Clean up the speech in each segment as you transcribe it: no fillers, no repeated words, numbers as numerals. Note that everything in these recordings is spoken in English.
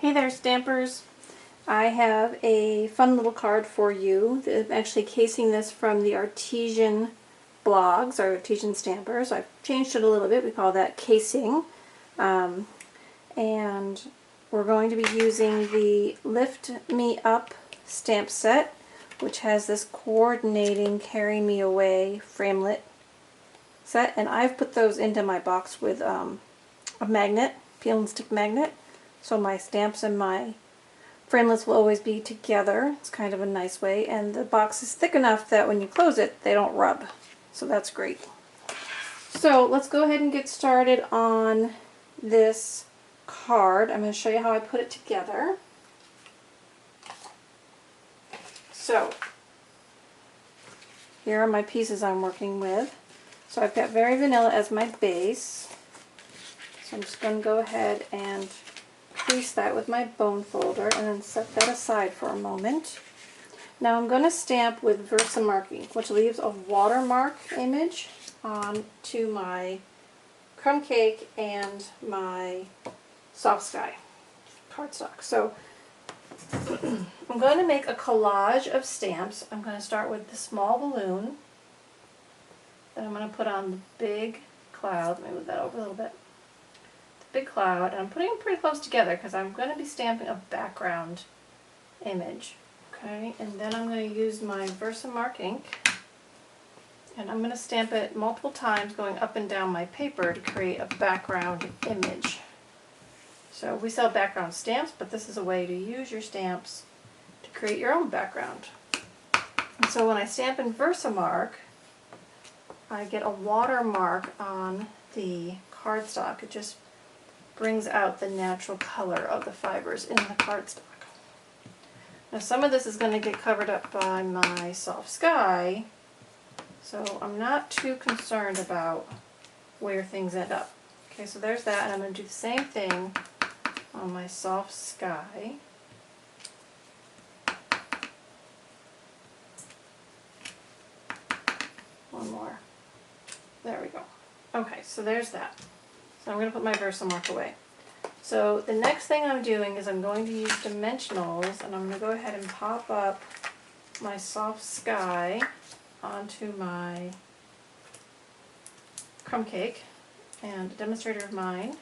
Hey there, Stampers. I have a fun little card for you. I'm actually casing this from the Artesian blogs, our Artesian Stampers. I've changed it a little bit. We call that casing. And we're going to be using the Lift Me Up stamp set, which has this coordinating Carry Me Away framelit set. And I've put those into my box with a magnet, peel and stick magnet. So my stamps and my framelits will always be together. It's kind of a nice way, and the box is thick enough that when you close it, they don't rub. So that's great. So let's go ahead and get started on this card. I'm going to show you how I put it together. So here are my pieces I'm working with. So I've got Very Vanilla as my base. So I'm just going to go ahead and crease that with my bone folder and then set that aside for a moment. Now I'm going to stamp with Versamarking, which leaves a watermark image onto my crumb cake and my soft sky cardstock. So I'm going to make a collage of stamps. I'm going to start with the small balloon. Then I'm going to put on the big cloud. Let me move that over a little bit. Big cloud, and I'm putting them pretty close together because I'm going to be stamping a background image. Okay, and then I'm going to use my Versamark ink, and I'm going to stamp it multiple times going up and down my paper to create a background image. So we sell background stamps, but this is a way to use your stamps to create your own background. And so when I stamp in Versamark, I get a watermark on the cardstock. It just brings out the natural color of the fibers in the cardstock. Now some of this is going to get covered up by my soft sky, so I'm not too concerned about where things end up. Okay, so there's that, and I'm going to do the same thing on my soft sky. One more. There we go. Okay, so there's that. So I'm going to put my Versamark away. So the next thing I'm doing is I'm going to use dimensionals, and I'm going to go ahead and pop up my soft sky onto my crumb cake. And a demonstrator of mine,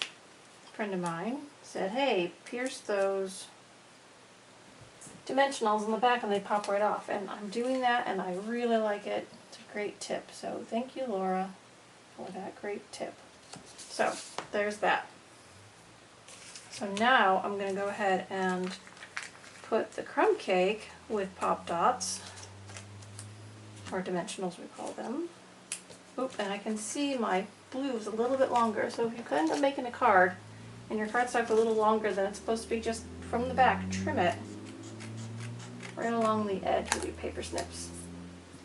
a friend of mine, said, hey, pierce those dimensionals in the back and they pop right off. And I'm doing that and I really like it. It's a great tip. So thank you, Laura, for that great tip. So there's that. So now I'm going to go ahead and put the crumb cake with pop dots, or dimensionals we call them. Oop, and I can see my blue is a little bit longer, so if you end up making a card and your cardstock's a little longer than it's supposed to be, just from the back, trim it right along the edge with your paper snips,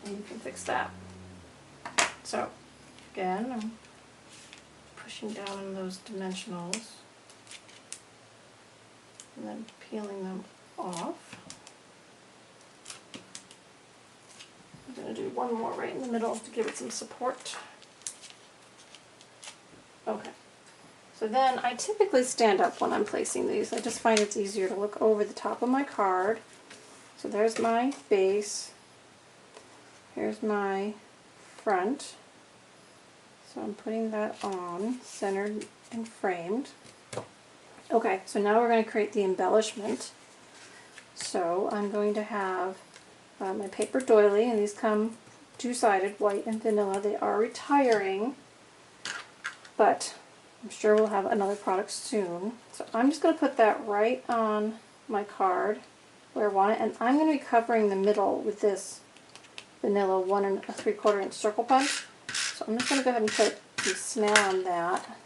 and you can fix that. So again, I'm pushing down on those dimensionals and then peeling them off. I'm going to do one more right in the middle to give it some support. Okay, so then I typically stand up when I'm placing these. I just find it's easier to look over the top of my card. So there's my base. Here's my front. So I'm putting that on, centered and framed. Okay, so now we're going to create the embellishment. So I'm going to have my paper doily, and these come two-sided, white and vanilla. They are retiring, but I'm sure we'll have another product soon. So I'm just going to put that right on my card where I want it, and I'm going to be covering the middle with this vanilla 1 3/4 inch circle punch. So I'm just going to go ahead and put the snail on that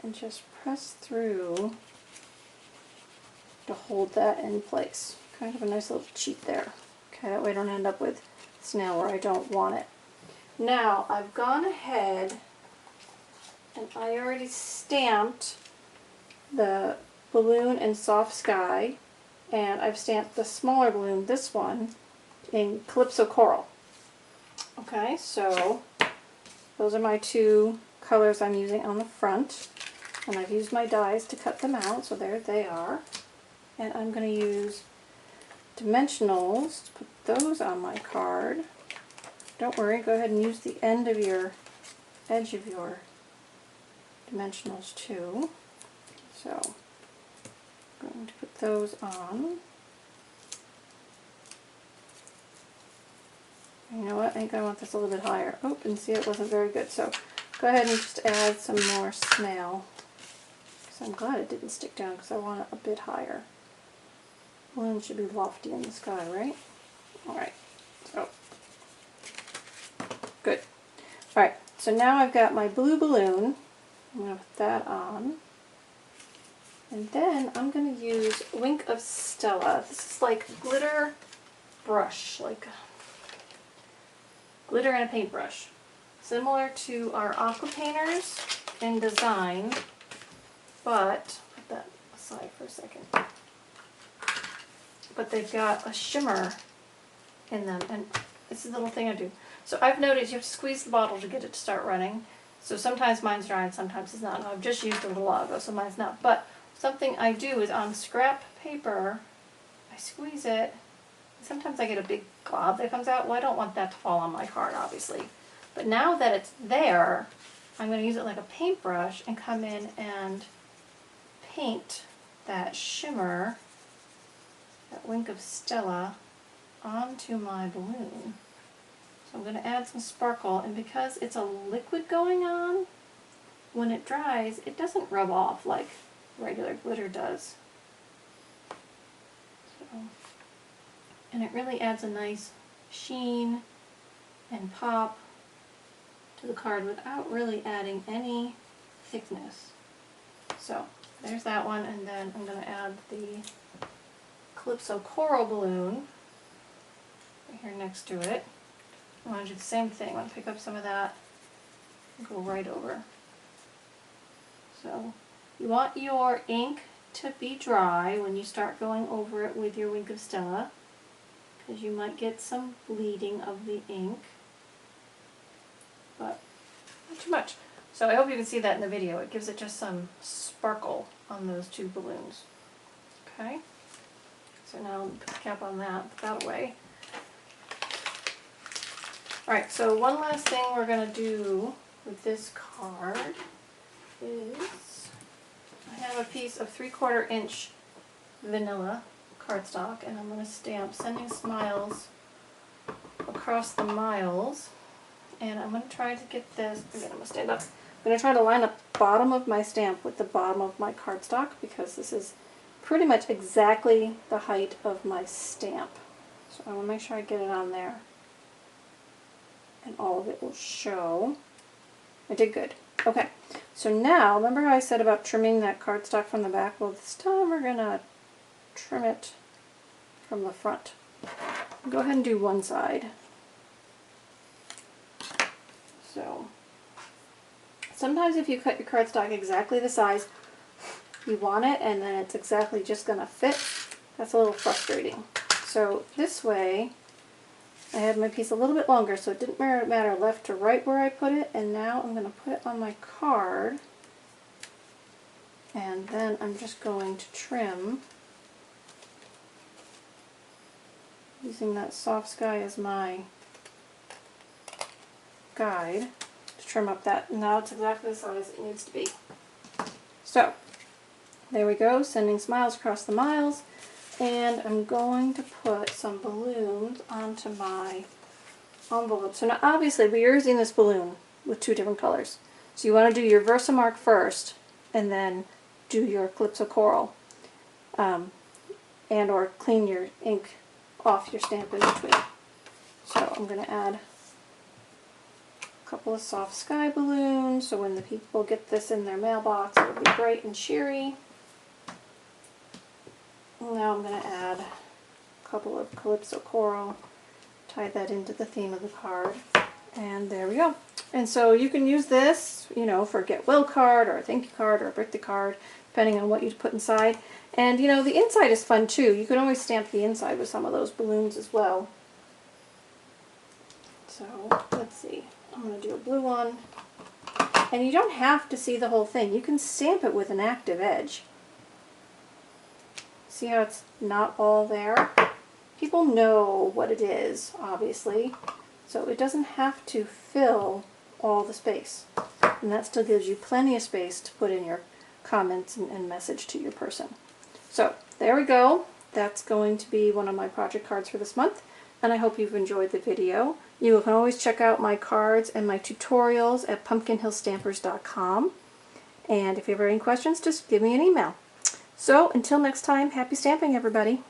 and just press through to hold that in place. Kind of a nice little cheat there. Okay, that way I don't end up with snail where I don't want it. Now I've gone ahead and I already stamped the balloon in soft sky, and I've stamped the smaller balloon, this one, in Calypso Coral. Okay, so those are my two colors I'm using on the front. And I've used my dies to cut them out, so there they are. And I'm going to use dimensionals to put those on my card. Don't worry, go ahead and use the end of your edge of your dimensionals too. So I'm going to put those on. You know what, I think I want this a little bit higher. Oh, and see, it wasn't very good. So go ahead and just add some more snail. So I'm glad it didn't stick down because I want it a bit higher. Balloon should be lofty in the sky, right? Alright, so good. Alright, so now I've got my blue balloon. I'm going to put that on. And then I'm going to use Wink of Stella. This is like glitter brush, like glitter and a paintbrush. Similar to our aqua painters in design, but put that aside for a second. But they've got a shimmer in them, and this is the little thing I do. So I've noticed you have to squeeze the bottle to get it to start running. So sometimes mine's dry and sometimes it's not. Now, I've just used a little while, so mine's not. But something I do is on scrap paper, I squeeze it. Sometimes I get a big glob that comes out. Well, I don't want that to fall on my card, obviously. But now that it's there, I'm going to use it like a paintbrush and come in and paint that shimmer, that Wink of Stella, onto my balloon. So I'm going to add some sparkle, and because it's a liquid going on, when it dries, it doesn't rub off like regular glitter does. So, and it really adds a nice sheen and pop to the card without really adding any thickness. So there's that one, and then I'm going to add the Calypso Coral balloon right here next to it. I want to do the same thing. I want to pick up some of that and go right over. So you want your ink to be dry when you start going over it with your Wink of Stella, because you might get some bleeding of the ink, but not too much. So I hope you can see that in the video. It gives it just some sparkle on those two balloons. Okay, so now I'll put the cap on that, put that away. Alright, so one last thing we're going to do with this card is I have a piece of 3/4 inch vanilla cardstock, and I'm going to stamp Sending Smiles across the miles, and I'm going to try to get this, again I'm going to stand up, I'm going to try to line up the bottom of my stamp with the bottom of my cardstock, because this is pretty much exactly the height of my stamp. So I want to make sure I get it on there, and all of it will show. I did good. Okay, so now, remember how I said about trimming that cardstock from the back? Well, this time we're going to trim it from the front. Go ahead and do one side. So, sometimes if you cut your cardstock exactly the size you want it, and then it's exactly just going to fit, that's a little frustrating. So this way, I had my piece a little bit longer, so it didn't matter left to right where I put it, and now I'm going to put it on my card, and then I'm just going to trim using that Soft Sky as my guide to trim up that. Now it's exactly the size it needs to be. So there we go, Sending Smiles across the miles. And I'm going to put some balloons onto my envelope. So now obviously we're using this balloon with two different colors. So you want to do your Versamark first and then do your Calypso Coral. And or clean your ink off your stamp in between. So I'm going to add a couple of Soft Sky balloons so when the people get this in their mailbox it'll be bright and cheery. Now I'm going to add a couple of Calypso Coral, tie that into the theme of the card, and there we go. And so you can use this, you know, for a get well card or a thank you card or a birthday card, depending on what you put inside. And you know, the inside is fun too. You can always stamp the inside with some of those balloons as well. So let's see, I'm going to do a blue one. And you don't have to see the whole thing. You can stamp it with an active edge. See how it's not all there? People know what it is, obviously, so it doesn't have to fill all the space. And that still gives you plenty of space to put in your comments and message to your person. So there we go. That's going to be one of my project cards for this month, and I hope you've enjoyed the video. You can always check out my cards and my tutorials at pumpkinhillstampers.com. And if you have any questions, just give me an email. So until next time, happy stamping, everybody.